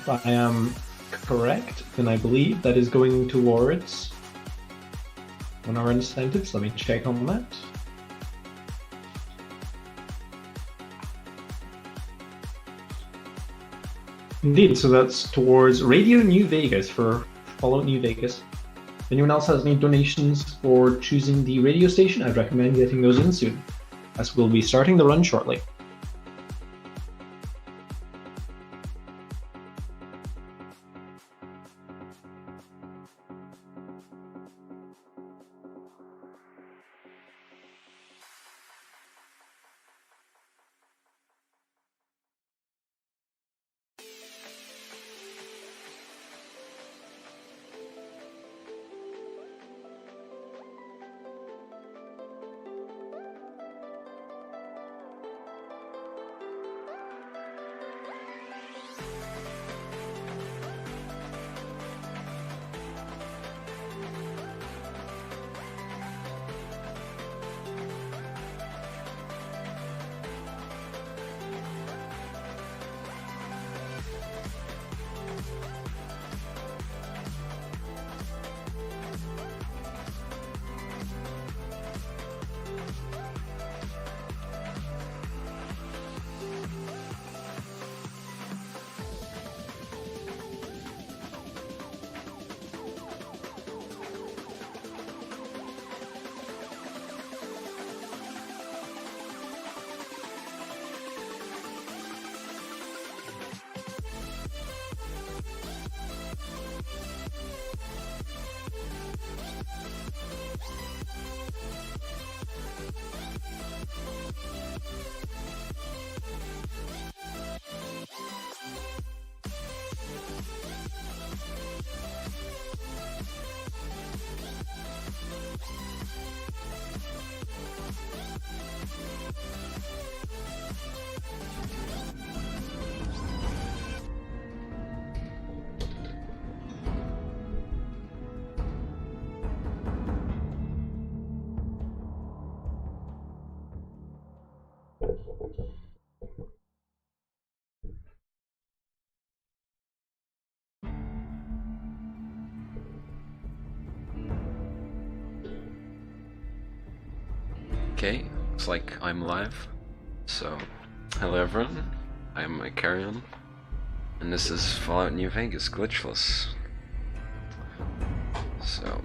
If I am correct, then I believe that is going towards one of our incentives. Let me check on that. Indeed, so that's towards Radio New Vegas for Fallout New Vegas. If anyone else has any donations for choosing the radio station, I'd recommend getting those in soon, as we'll be starting the run shortly. Okay, looks like I'm live. So, hello everyone, I'm Akarion, and this is Fallout New Vegas Glitchless. So,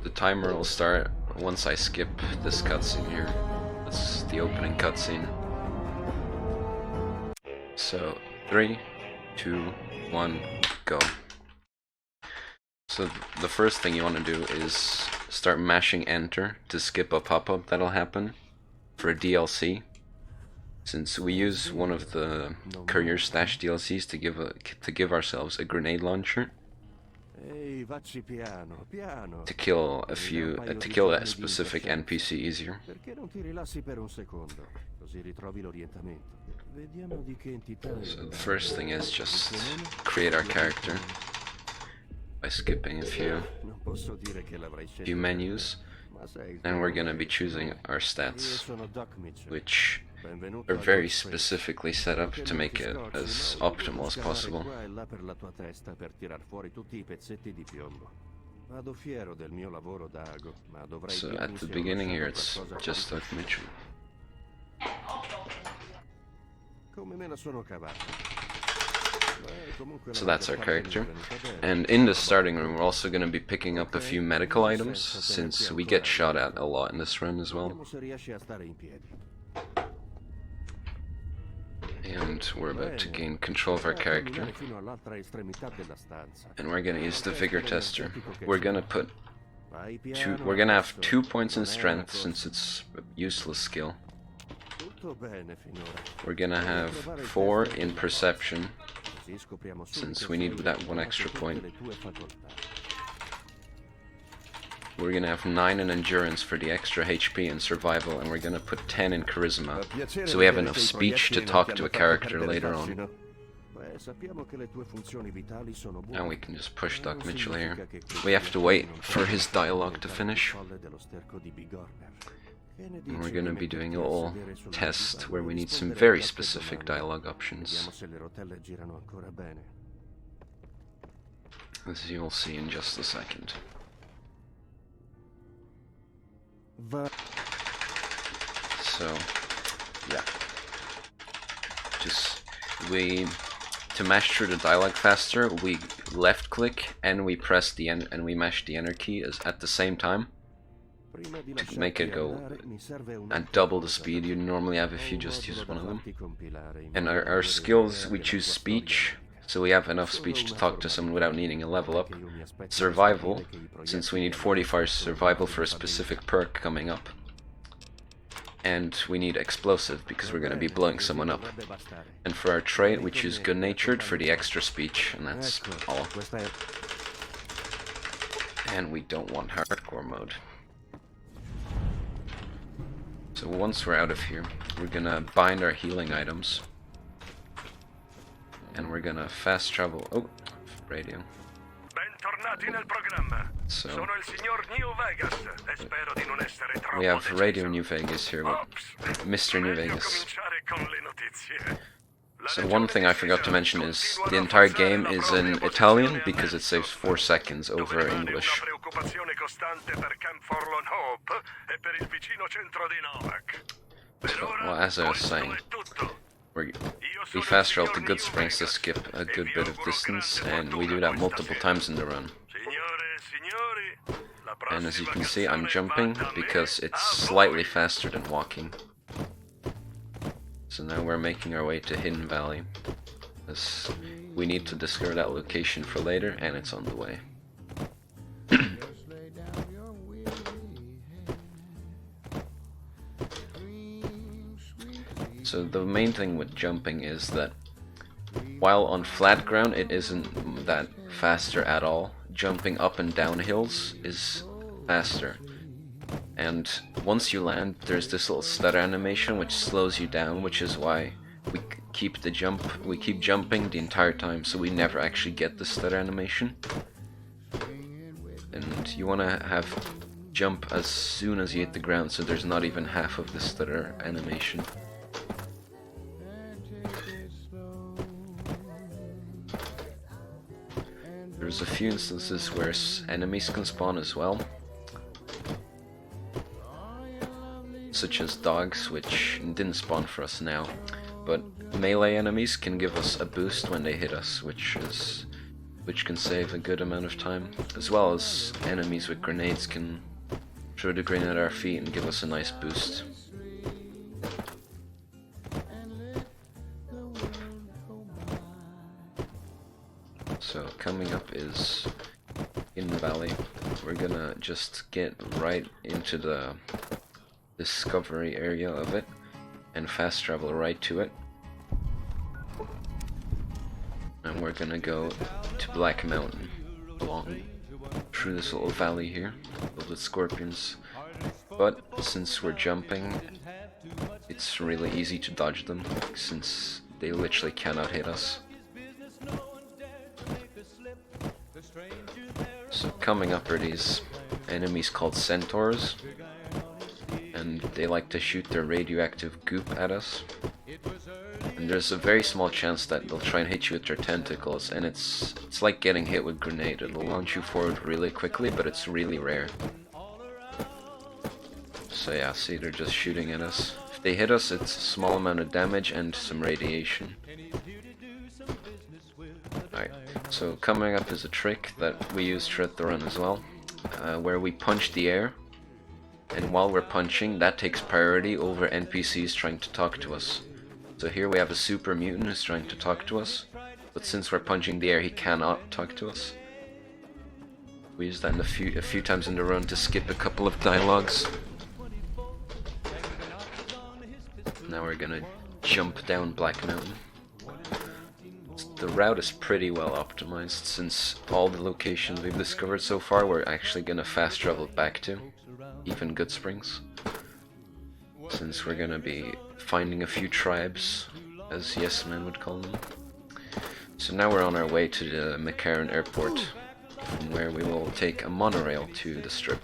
the timer will start once I skip this cutscene here. That's the opening cutscene. So, 3, 2, 1, go. So the first thing you want to do is start mashing enter to skip a pop-up that'll happen for a DLC. Since we use one of the Courier Stash DLCs to give ourselves a grenade launcher to kill a specific NPC easier. So the first thing is just create our character by skipping a few menus, and we're gonna be choosing our stats, which are very specifically set up to make it as optimal as possible. So at the beginning here it's just Doc Mitchell. So that's our character, and in the starting room we're also going to be picking up a few medical items, since we get shot at a lot in this run as well. And we're about to gain control of our character, and we're going to use the vigor tester. We're going to have 2 points in strength, since it's a useless skill. We're going to have 4 in perception, since we need that 1 extra point. We're gonna have 9 in endurance for the extra HP and survival, and we're gonna put 10 in charisma, so we have enough speech to talk to a character later on. And we can just push Doc Mitchell here. We have to wait for his dialogue to finish. And we're gonna be doing a little test where we need some very specific dialogue options, as you'll see in just a second. So, yeah. To mash through the dialogue faster, we left click and we press the and we mash the enter key at the same time to make it go at double the speed you normally have if you just use one of them. And our skills, we choose speech, so we have enough speech to talk to someone without needing a level up. Survival, since we need 45 survival for a specific perk coming up. And we need explosive because we're going to be blowing someone up. And for our trait we choose good natured for the extra speech, and that's all. And we don't want hardcore mode. So once we're out of here, we're gonna bind our healing items. And we're gonna fast travel. Oh, radio. So we have Radio New Vegas here with Mr. New Vegas. So one thing I forgot to mention is the entire game is in Italian because it saves 4 seconds over English. So, well, as I was saying, we fast travel to Good Springs to skip a good bit of distance, and we do that multiple times in the run. And as you can see, I'm jumping because it's slightly faster than walking. So now we're making our way to Hidden Valley, as we need to discover that location for later, and it's on the way. So the main thing with jumping is that while on flat ground it isn't that faster at all, jumping up and down hills is faster. And once you land, there's this little stutter animation which slows you down, which is why we keep jumping the entire time, so we never actually get the stutter animation. And you want to have jump as soon as you hit the ground, so there's not even half of the stutter animation. There's a few instances where enemies can spawn as well, such as dogs, which didn't spawn for us now, but melee enemies can give us a boost when they hit us, which can save a good amount of time, as well as enemies with grenades can throw the grenade at our feet and give us a nice boost. So coming up is in the valley. We're gonna just get right into the discovery area of it and fast travel right to it. And we're gonna go to Black Mountain along through this little valley here filled with scorpions. But since we're jumping, it's really easy to dodge them since they literally cannot hit us. So coming up are these enemies called centaurs, and they like to shoot their radioactive goop at us. And there's a very small chance that they'll try and hit you with their tentacles, and it's like getting hit with a grenade. It'll launch you forward really quickly, but it's really rare. So yeah, see, they're just shooting at us. If they hit us, it's a small amount of damage and some radiation. Alright, so coming up is a trick that we use throughout the run as well, where we punch the air, and while we're punching, that takes priority over NPCs trying to talk to us. So here we have a super mutant who's trying to talk to us, but since we're punching the air, he cannot talk to us. We use that a few times in the run to skip a couple of dialogues. Now we're gonna jump down Black Mountain. The route is pretty well optimized, since all the locations we've discovered so far we're actually gonna fast travel back to, even Good Springs, since we're gonna be finding a few tribes, as Yes Man would call them. So now we're on our way to the McCarran Airport, from where we will take a monorail to the Strip.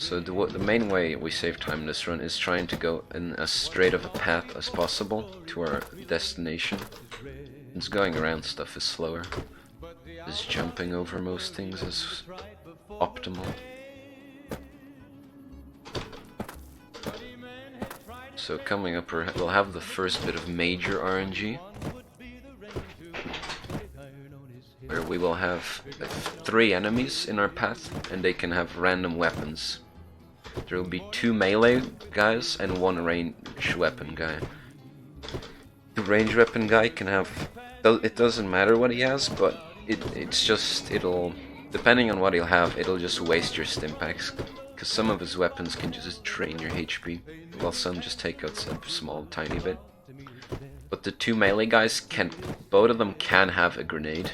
So the main way we save time in this run is trying to go in as straight of a path as possible to our destination. Since going around stuff is slower, as jumping over most things is optimal. So coming up, we'll have the first bit of major RNG, where we will have 3 enemies in our path, and they can have random weapons. There will be 2 melee guys and 1 range weapon guy. The range weapon guy can have, it doesn't matter what he has, but it'll, depending on what he'll have, it'll just waste your stim packs. Because some of his weapons can just drain your HP, while some just take out a small tiny bit. But the 2 melee guys can, both of them can have a grenade,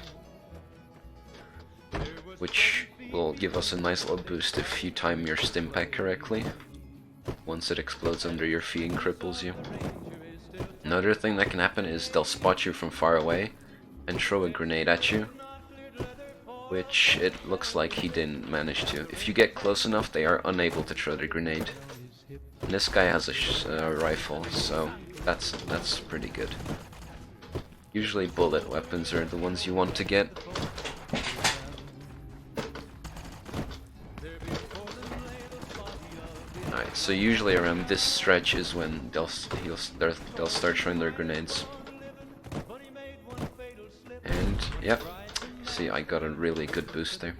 which will give us a nice little boost if you time your stim pack correctly, once it explodes under your feet and cripples you. Another thing that can happen is they'll spot you from far away and throw a grenade at you, which it looks like he didn't manage to. If you get close enough, they are unable to throw the grenade. And this guy has a rifle, so that's pretty good. Usually bullet weapons are the ones you want to get. Alright, so usually around this stretch is when they'll start throwing their grenades. And yep. See, I got a really good boost there.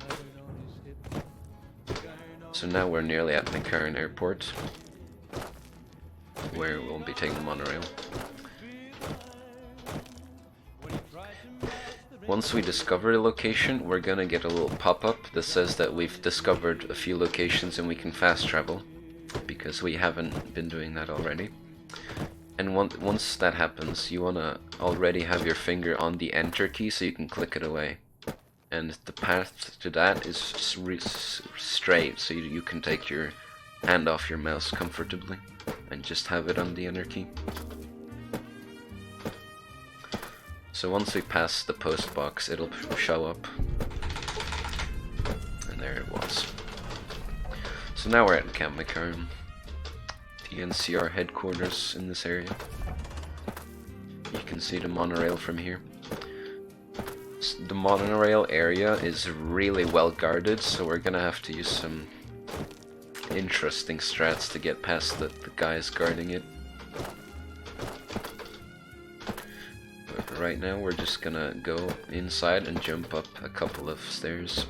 So now we're nearly at Akarion Airport, where we'll be taking the monorail. Once we discover a location, we're gonna get a little pop-up that says that we've discovered a few locations and we can fast travel, because we haven't been doing that already. And once that happens, you wanna already have your finger on the enter key so you can click it away. And the path to that is straight, so you can take your hand off your mouse comfortably and just have it on the enter key. So once we pass the post box, it'll show up. And there it was. So now we're at Camp Akarion, the NCR headquarters in this area. You can see the monorail from here. The monorail area is really well guarded, so we're gonna have to use some interesting strats to get past the guys guarding it. But right now we're just gonna go inside and jump up a couple of stairs.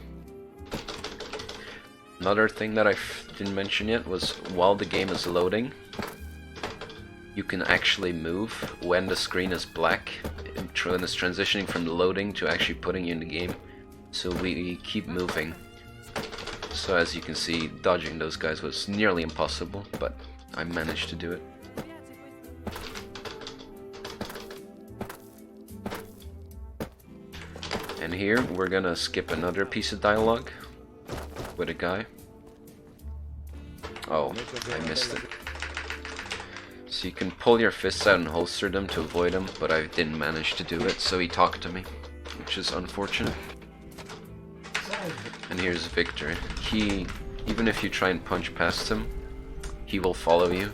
Another thing that I didn't mention yet was while the game is loading, you can actually move when the screen is black and it's transitioning from the loading to actually putting you in the game. So we keep moving. So as you can see, dodging those guys was nearly impossible, but I managed to do it. And here we're gonna skip another piece of dialogue with a guy. Oh, I missed it. So you can pull your fists out and holster them to avoid him, but I didn't manage to do it, so he talked to me, which is unfortunate. And here's Victor. Even if you try and punch past him, he will follow you,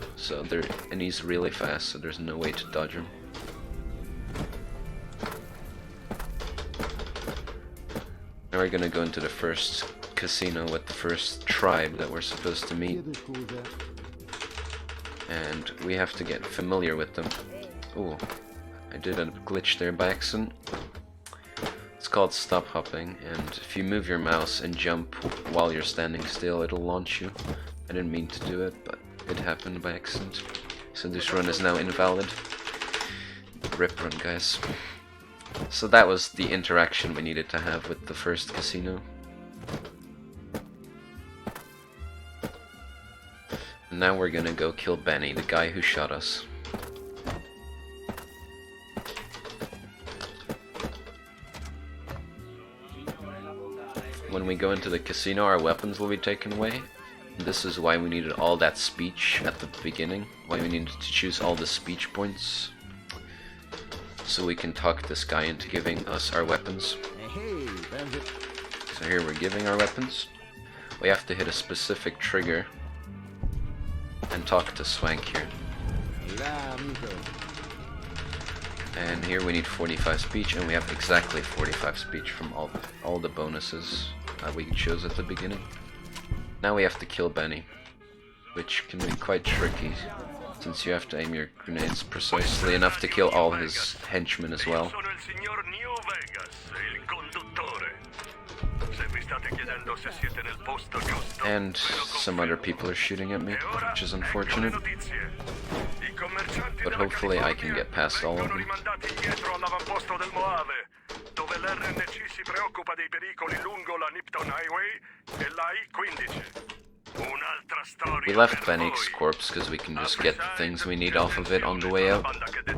and he's really fast, so there's no way to dodge him. Now we're gonna go into the first casino with the first tribe that we're supposed to meet. And we have to get familiar with them. Oh, I did a glitch there by accident. It's called stop hopping, and if you move your mouse and jump while you're standing still, it'll launch you. I didn't mean to do it, but it happened by accident. So this run is now invalid. Rip run, guys. So that was the interaction we needed to have with the first casino. Now we're gonna go kill Benny, the guy who shot us. When we go into the casino, our weapons will be taken away. This is why we needed all that speech at the beginning, why we needed to choose all the speech points, so we can talk this guy into giving us our weapons. So here we're giving our weapons. We have to hit a specific trigger and talk to Swank here. And here we need 45 speech, and we have exactly 45 speech from all the bonuses we chose at the beginning. Now we have to kill Benny, which can be quite tricky, since you have to aim your grenades precisely enough to kill all his henchmen as well. And some other people are shooting at me, which is unfortunate. But hopefully I can get past all of them. We left Benny's corpse because we can just get the things we need off of it on the way out,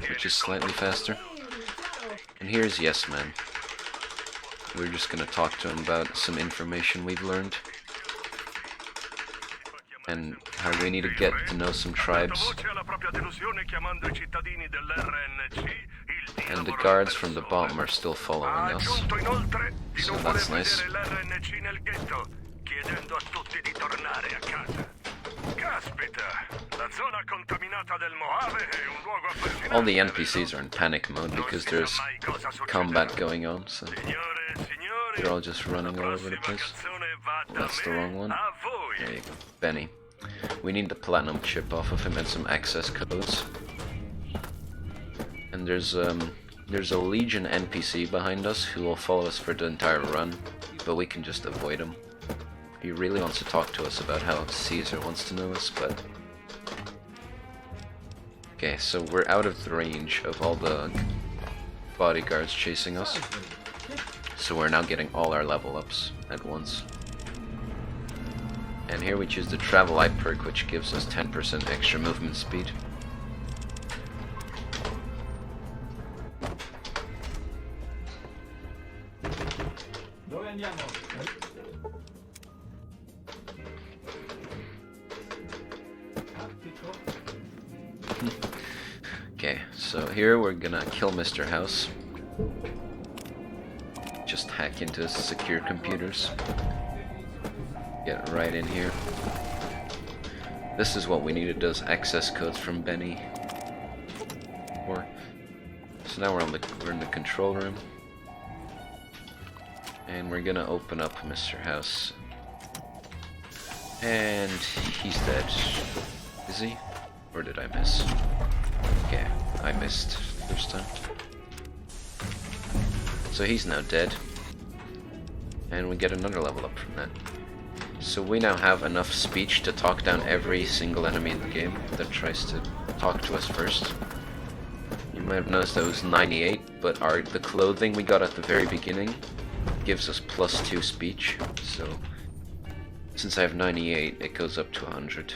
which is slightly faster. And here's Yes Man. We're just gonna talk to him about some information we've learned. And how we need to get to know some tribes. And the guards from the bottom are still following us. So that's nice. All the NPCs are in panic mode because there's combat going on, so they're all just running all over the place. Well, that's the wrong one. There you go. Benny. We need the platinum chip off of him and some access codes. And there's a Legion NPC behind us who will follow us for the entire run, but we can just avoid him. He really wants to talk to us about how Caesar wants to know us, but... Okay, so we're out of the range of all the bodyguards chasing us. So we're now getting all our level ups at once. And here we choose the Travel Eye perk, which gives us 10% extra movement speed. Okay, so here we're gonna kill Mr. House. Just hack into his secure computers. Get right in here. This is what we needed, those access codes from Benny. So now we're in the control room. And we're gonna open up Mr. House. And he's dead. Is he? Or did I miss? Okay, I missed first time. So he's now dead. And we get another level up from that. So we now have enough speech to talk down every single enemy in the game that tries to talk to us first. You might have noticed that was 98, but the clothing we got at the very beginning gives us +2 speech. So since I have 98, it goes up to 100.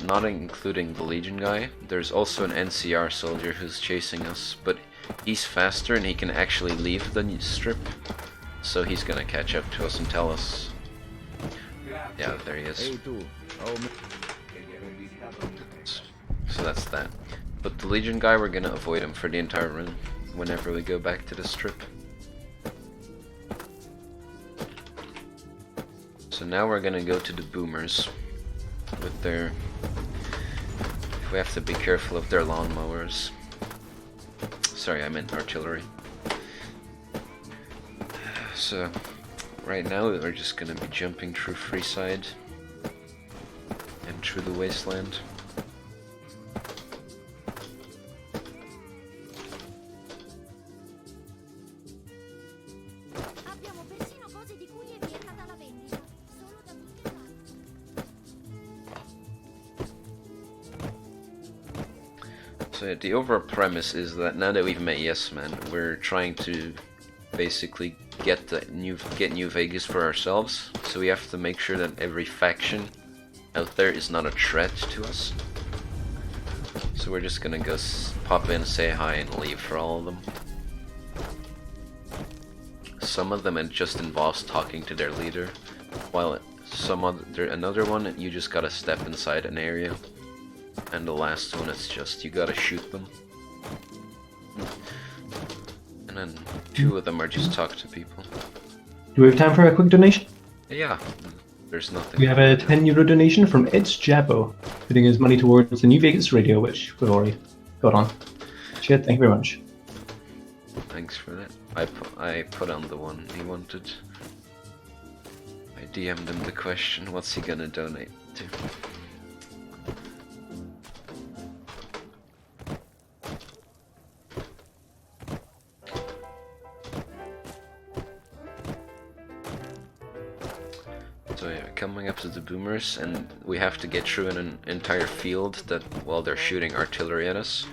Not including the Legion guy, there's also an NCR soldier who's chasing us, but he's faster and he can actually leave the strip, so he's gonna catch up to us and tell us. Yeah, there he is. So that's that. But the Legion guy, we're gonna avoid him for the entire run whenever we go back to the strip. So now we're gonna go to the boomers with their... We have to be careful of their lawnmowers. Sorry, I meant artillery. So, right now we're just gonna be jumping through Freeside and through the wasteland. So the overall premise is that now that we've met Yes Man, we're trying to basically get New Vegas for ourselves. So we have to make sure that every faction out there is not a threat to us. So we're just gonna go pop in, say hi, and leave for all of them. Some of them it just involves talking to their leader, while another one you just gotta step inside an area. And the last one, it's just, you gotta shoot them. And then 2 of them are just talk to people. Do we have time for a quick donation? Yeah. There's nothing. We have a €10 donation from Ed's Jabbo, putting his money towards the New Vegas radio, which we've already got on. Shit, thank you very much. Thanks for that. I put on the one he wanted. I DM'd him the question, what's he gonna donate to? So yeah, coming up to the boomers, and we have to get through an entire field that, while they're shooting artillery at us.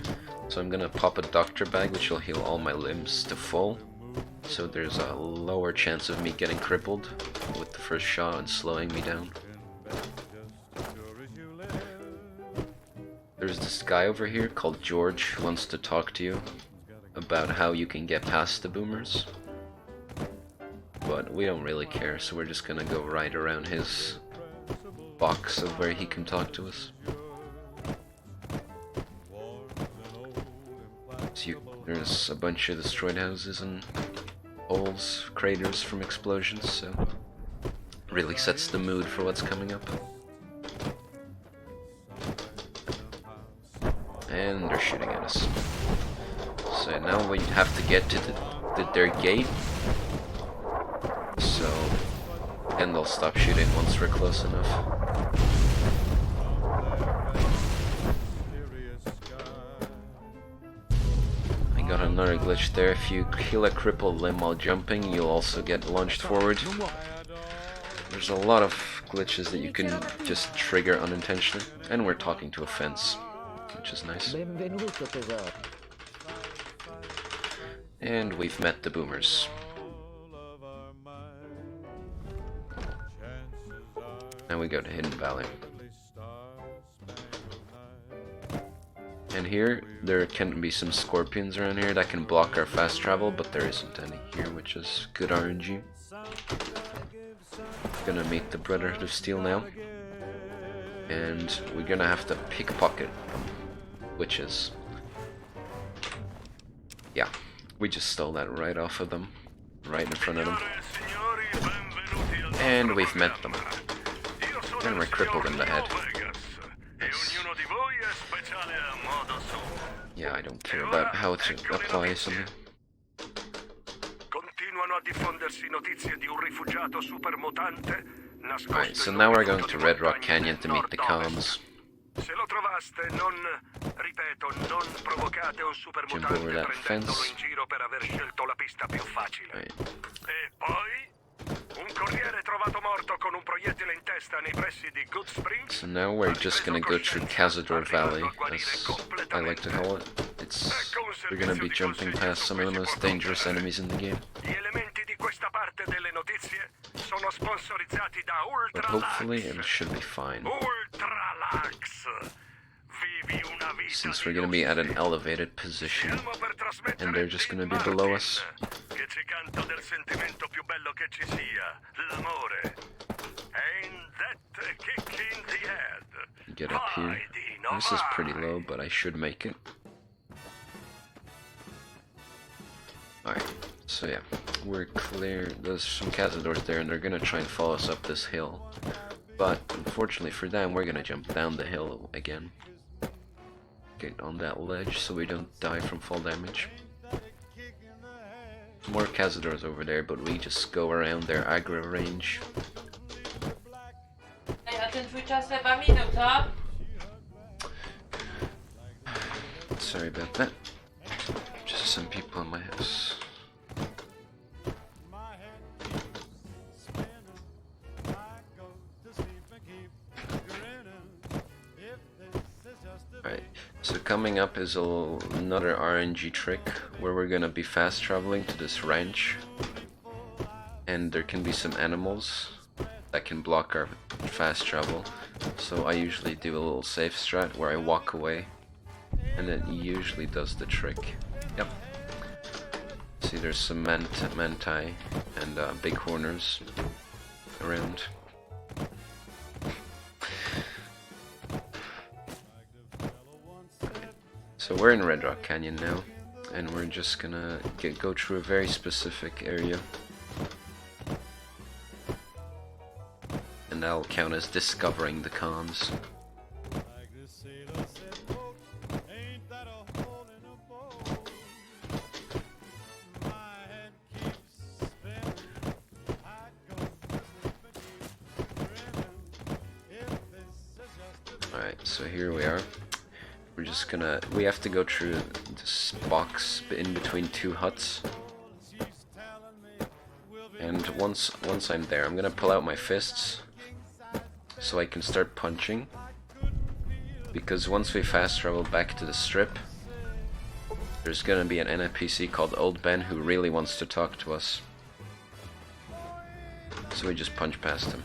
So I'm gonna pop a doctor bag, which will heal all my limbs to full. So there's a lower chance of me getting crippled with the first shot and slowing me down. There's this guy over here called George who wants to talk to you about how you can get past the boomers. But we don't really care, so we're just gonna go right around his box of where he can talk to us. So there's a bunch of destroyed houses and holes, craters from explosions, so really sets the mood for what's coming up. And they're shooting at us. So now we have to get to their gate. So, and they'll stop shooting once we're close enough. I got another glitch there. If you kill a crippled limb while jumping, you'll also get launched forward. There's a lot of glitches that you can just trigger unintentionally. And we're talking to a fence, which is nice. And we've met the boomers. Now we go to Hidden Valley. And here, there can be some scorpions around here that can block our fast travel, but there isn't any here, which is good RNG. Gonna meet the Brotherhood of Steel now. And we're gonna have to pickpocket witches. Yeah, we just stole that right off of them, right in front of them. And we've met them. And we're crippled in the head. Nice. Yeah, I don't care about how to apply something. Alright, so now we're going to Red Rock Canyon to meet the Khans. Jump over that fence. Right. So now we're just gonna go through Cazador Valley, as I like to call it. We're gonna be jumping past some of the most dangerous enemies in the game. But hopefully it should be fine. Since we're gonna be at an elevated position, and they're just gonna be below us. Get up here. This is pretty low, but I should make it. Alright, so yeah, we're clear. There's some Cazadors there, and they're gonna try and follow us up this hill. But unfortunately for them, we're gonna jump down the hill again. Get on that ledge so we don't die from fall damage. More Cazadors over there, but we just go around their aggro range. Sorry about that. Just some people in my house. Alright, so coming up is another RNG trick where we're gonna be fast traveling to this ranch, and there can be some animals that can block our fast travel. So I usually do a little safe strat where I walk away, and it usually does the trick. Yep. See, there's some manti and bighorners around. So we're in Red Rock Canyon now, and we're just gonna go through a very specific area. and that'll count as discovering the comms. Alright, so here we are. We're just gonna... we have to go through this box in between two huts. And once I'm there, I'm gonna pull out my fists so I can start punching. Because once we fast travel back to the strip, there's gonna be an NPC called Old Ben who really wants to talk to us. So we just punch past him.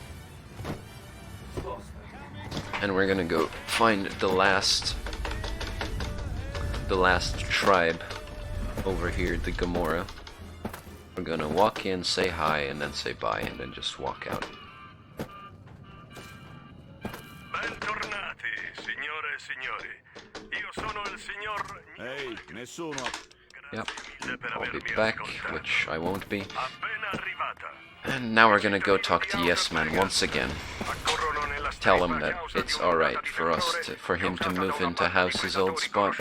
And we're gonna go find the last tribe over here, the Gomorrah. We're gonna walk in, say hi, and then say bye, and then just walk out. Bentornati, signore e signori. Io sono il signor... Ehi, nessuno. Yep, I'll be back, which I won't be. And now we're gonna go talk to Yes Man once again. Tell him that it's alright for him to move into House's old spot.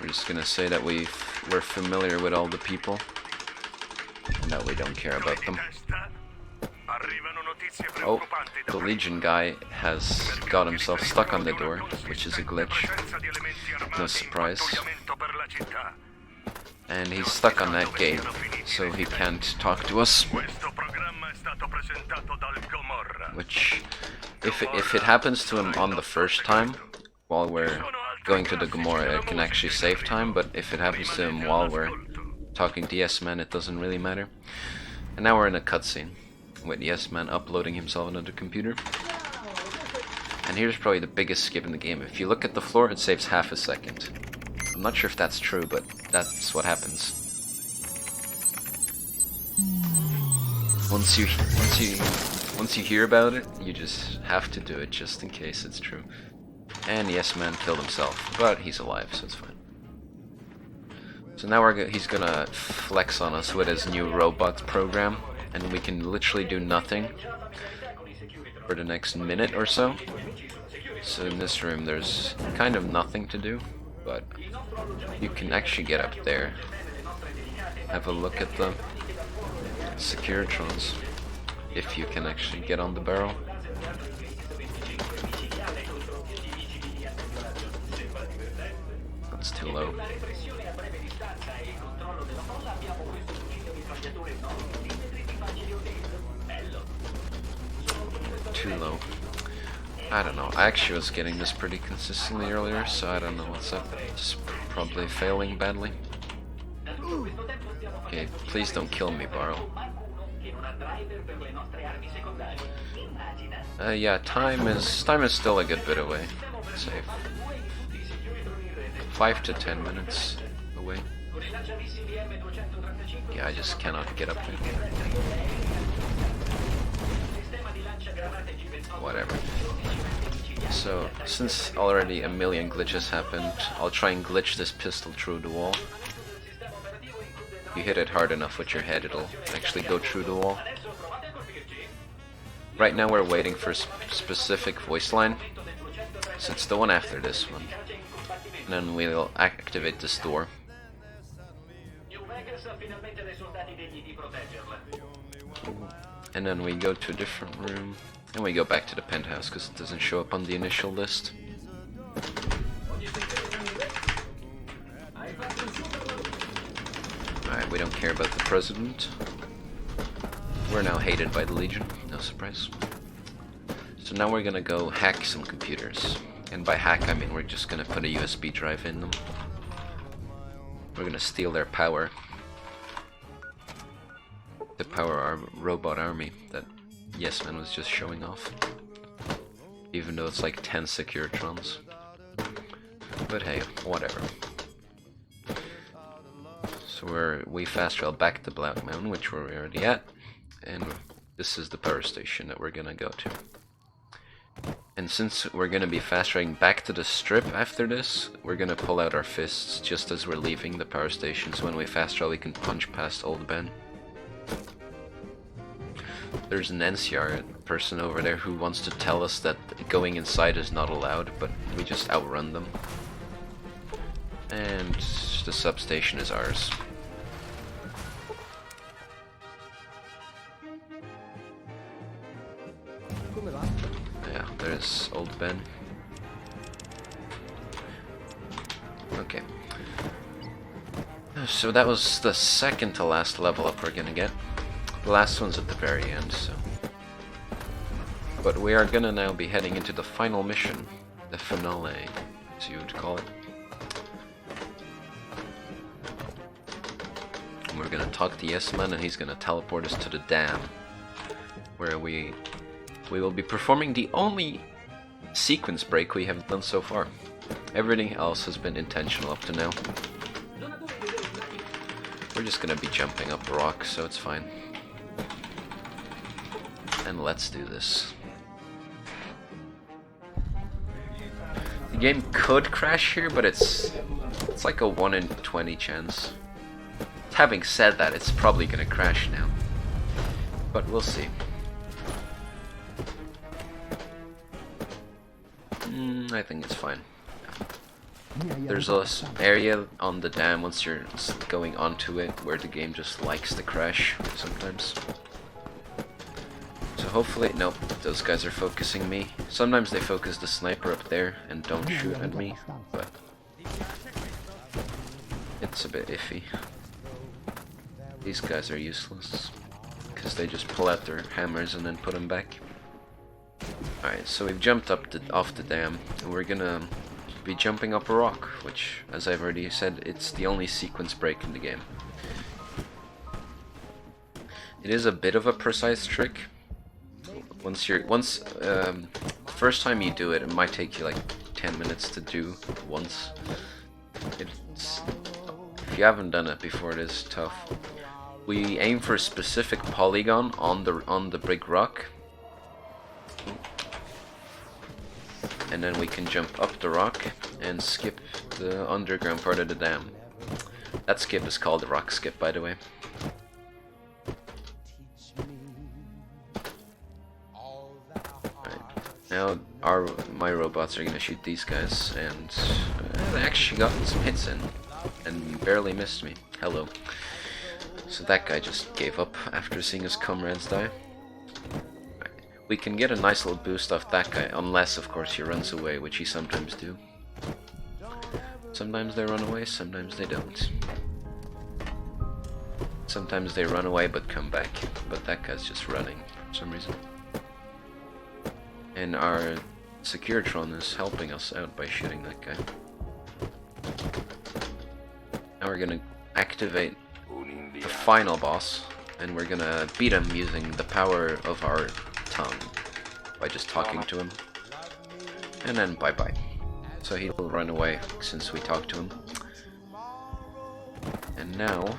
We're just gonna say that we're familiar with all the people, and that we don't care about them. Oh, the Legion guy has got himself stuck on the door, which is a glitch. No surprise. And he's stuck on that gate, so he can't talk to us. Which, if it happens to him on the first time, while we're going to the Gomorrah, it can actually save time, but if it happens to him while we're talking to Yes Man, it doesn't really matter. And now we're in a cutscene, with Yes Man uploading himself onto the computer. And here's probably the biggest skip in the game. If you look at the floor, it saves half a second. I'm not sure if that's true, but that's what happens. Once you hear about it, you just have to do it just in case it's true. And Yes Man killed himself, but he's alive, so it's fine. So now he's gonna flex on us with his new robot program, and we can literally do nothing for the next minute or so. So in this room there's kind of nothing to do, but you can actually get up there. Have a look at the Securitrons, if you can actually get on the barrel. That's too low. Too low. I don't know. I actually was getting this pretty consistently earlier, so I don't know what's up. Just probably failing badly. Okay, please don't kill me, Barrel. Yeah, time is still a good bit away. Say 5 to 10 minutes away. Yeah, I just cannot get up there. Whatever. So, since already a million glitches happened, I'll try and glitch this pistol through the wall. You hit it hard enough with your head, it'll actually go through the wall. Right now we're waiting for a specific voice line, so it's the one after this one. And then we'll activate this door. And then we go to a different room, and we go back to the penthouse because it doesn't show up on the initial list. Alright, we don't care about the president. We're now hated by the Legion, no surprise. So now we're gonna go hack some computers. And by hack I mean we're just gonna put a USB drive in them. We're gonna steal their power. To power our robot army that Yes Man was just showing off. Even though it's like 10 Securitrons. But hey, whatever. So we fast travel back to Black Mountain, which we're already at. And this is the power station that we're gonna go to. And since we're gonna be fast riding back to the strip after this, we're gonna pull out our fists just as we're leaving the power station, so when we fast ride we can punch past Old Ben. There's an NCR person over there who wants to tell us that going inside is not allowed, but we just outrun them. And the substation is ours. Yeah, there's Old Ben. Okay. So that was the second to last level up we're gonna get. The last one's at the very end, so. But we are gonna now be heading into the final mission. The finale, as you would call it. And we're gonna talk to Yes-Man and he's gonna teleport us to the dam. Where we will be performing the only sequence break we have done so far. Everything else has been intentional up to now. We're just gonna be jumping up rocks, so it's fine. And let's do this. The game could crash here, but it's like a 1 in 20 chance. Having said that, it's probably gonna crash now. But we'll see. I think it's fine. There's a area on the dam once you're going onto it where the game just likes to crash sometimes. So hopefully, nope, those guys are focusing me. Sometimes they focus the sniper up there and don't shoot at me, but it's a bit iffy. These guys are useless because they just pull out their hammers and then put them back. Alright, so we've jumped up off the dam, and we're gonna be jumping up a rock, which, as I've already said, it's the only sequence break in the game. It is a bit of a precise trick. First time you do it, it might take you like 10 minutes to do once. If you haven't done it before, it is tough. We aim for a specific polygon on the big rock. And then we can jump up the rock and skip the underground part of the dam. That skip is called the rock skip, by the way. Right. Now my robots are gonna shoot these guys, and they actually got some hits in and barely missed me. Hello. So that guy just gave up after seeing his comrades die. We can get a nice little boost off that guy, unless of course he runs away, which he sometimes do. Sometimes they run away, sometimes they don't. Sometimes they run away but come back, but that guy's just running for some reason. And our Securitron is helping us out by shooting that guy. Now we're gonna activate the final boss, and we're gonna beat him using the power of our tongue by just talking to him, and then bye bye. So he'll run away since we talked to him. And now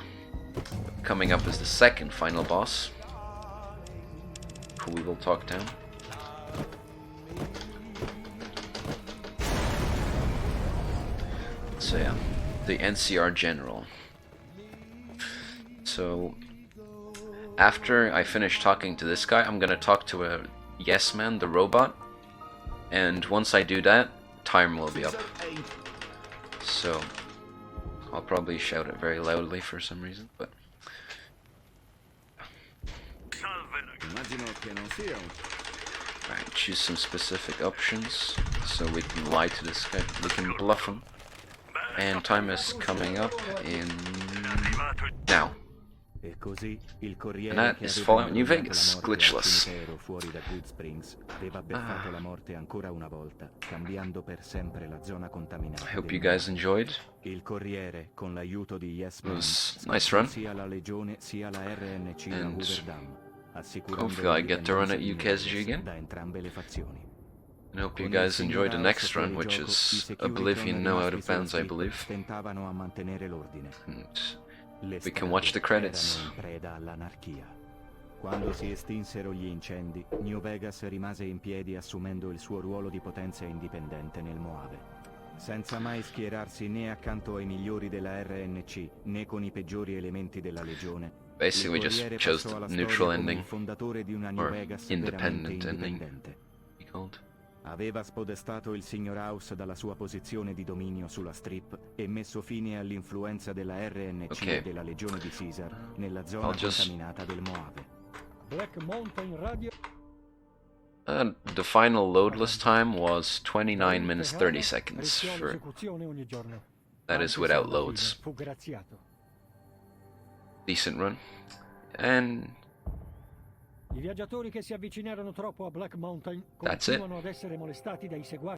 coming up is the second final boss, who we will talk down. So yeah, the NCR General. So after I finish talking to this guy, I'm gonna talk to a Yes-Man, the robot, and once I do that, time will be up. So I'll probably shout it very loudly for some reason, but alright, choose some specific options so we can lie to this guy, we can bluff him. And time is coming up in now. And that is Fallout New Vegas, Glitchless. I hope you guys enjoyed. It was a nice run. And hopefully I get to run at UKSG again. And I hope you guys enjoy the next run, which is Oblivion No Out of Bounds, I believe. And we can watch the credits. Quando si estinsero gli incendi, New Vegas rimase in piedi assumendo il suo ruolo di potenza indipendente nel Moave. Senza mai schierarsi né accanto ai migliori della RNC, né con i peggiori elementi della Legione, Basically, we just chose the neutral ending, fondatore di una New or Vegas independent veramente ending, indipendente. be called. Aveva spodestato il signor House dalla sua posizione di dominio sulla Strip e messo fine all'influenza della RNC e della Legione di Caesar nella zona contaminata del Moave. Black Mountain Radio. The final loadless time was 29 minutes 30 seconds. That is without loads. Decent run. And I viaggiatori che si avvicinarono troppo a Black Mountain that's it. continuano ad essere molestati dai seguaci.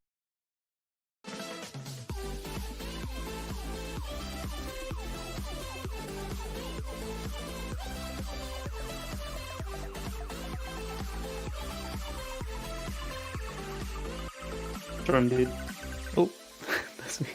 Sure, dude. Oh, that's me.